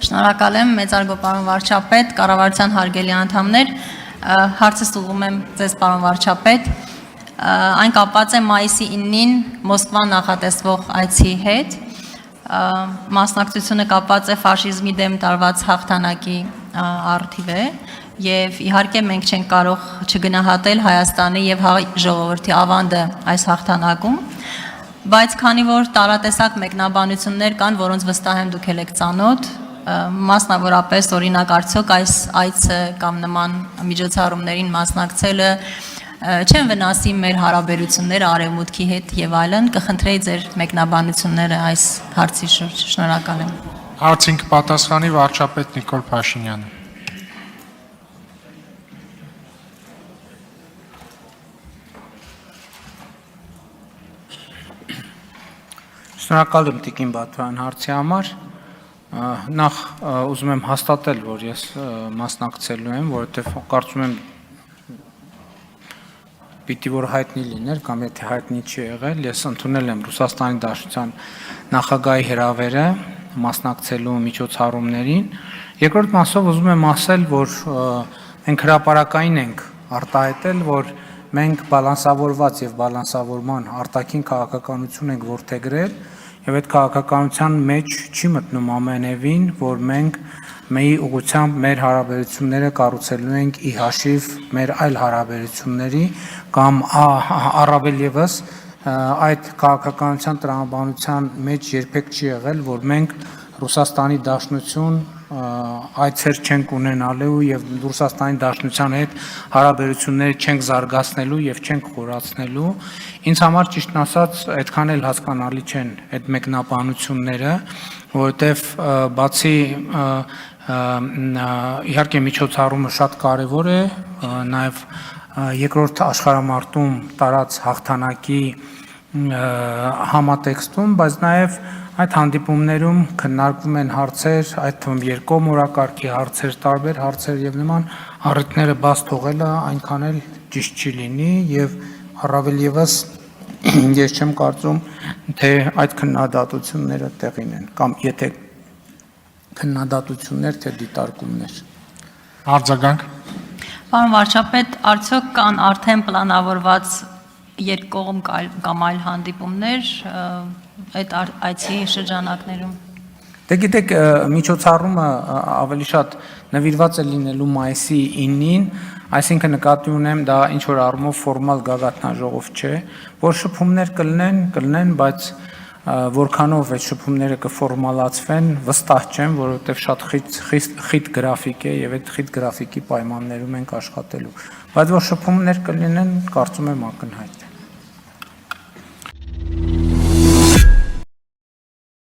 Շնորհակալ եմ, մեծարգո պարոն վարչապետ, կառավարության հարգելի անդամներ, հարցս ուղղում եմ ձեզ պարոն վարչապետ, այն կապված է մայիսի 9-ին Մոսկվա նախատեսվող այցի հետ, մասնակցությունը կապված է ֆաշիզմի դեմ տարված հաղթանակի առթիվ է, եւ իհարկե մենք չենք կարող չգնահատել Հայաստանի եւ հայ ժողովրդի ավանդը այս հաղթանակում, բայց քանի որ տարատեսակ մեկնաբանություններ կան, որոնց վստահ եմ դուք եք ծանոթ, մասնավորապես օրինակ արդյոք այս այցը կամ նման միջոցառումներին մասնակցելը չեն վնասի մեր հարաբերությունները Արևմուտքի հետ եւ այլն, կխնդրեի ձեր մեկնաբանությունները այս հարցի շուրջ, շնորհակալ եմ։ Հարցին կպատասխանի վարչապետ Նիկոլ Փաշինյանը։ Շնորհակալ եմ Տիկին Բաթոյան հարցի համար, նախ ուզում եմ հաստատել, որ ես մասնակցելու եմ, որովհետև կարծում եմ պիտի որ հայտնի լիներ, կամ եթե հայտնի չի եղել, ես ընդունել եմ Ռուսաստանի Դաշնության նախագահի հրավերը մասնակցելու միջոցառումներին, երկրորդ մասով ուզում եմ ասել, որ մենք հրապարակային ենք արտահայտել, որ մենք բալանսավորված եւ բալանսավորման արտաքին քաղաքականություն ենք որդեգրել եւ այդ քաղաքականության մեջ չի մտնում ամենևին, որ մենք մեի ուղղությամբ մեր հարաբերությունները կառուցելու ենք ի հաշիվ մեր այլ հարաբերությունների կամ առավել եւս այդ քաղաքականության տրամաբանության մեջ երբեք չի եղել, որ մենք Ռուսաստանի Դաշնություն այցեր չենք ունենալու եւ Ռուսաստանի Դաշնության հետ հարաբերությունները չենք զարգացնելու եւ չենք խորացնելու։ Ինձ համար ճիշտն ասած այդքան էլ հասկանալի չեն այդ մեկնաբանությունները, որովհետեւ բացի իհարկե միջոցառումը շատ կարեւոր է, նաեւ երկրորդ աշխարհամարտում տարած հաղթանակի համատեքստում, բայց նաեւ այդ հանդիպումներում քննարկվում են հարցեր, այդ թվում երկկողմորակարգի հարցեր, տարբեր հարցեր եւ նման առիթները բաց թողելը այնքան էլ ճիշտ չի լինի եւ առավել եւս ես չեմ կարծում, թե այդ քննադատությունները տեղին են կամ եթե քննադատություններ թե դիտարկումներ։ Արձագանք։ Պարոն վարչապետ, արդյոք կան արդեն պլանավորված երկկողմ կամ այլ հանդիպումներ այդ այցի շրջանակներում։ Դե գիտեք, միջոցառումը ավելի շատ նվիրված է լինելու մայիսի 9-ին, այսինքն նկատի ունեմ դա ինչ որ առումով ֆորմալ գագաթնաժողով չէ, որ շփումներ կլինեն, բայց որքանով այդ շփումները կֆորմալացվեն, վստահ չեմ, որովհետև շատ խիտ գրաֆիկ է եւ այդ խիտ գրաֆիկի պայմաններում ենք աշխատելու, բայց որ շփումներ կլինեն, կարծում եմ ակնհայտ է։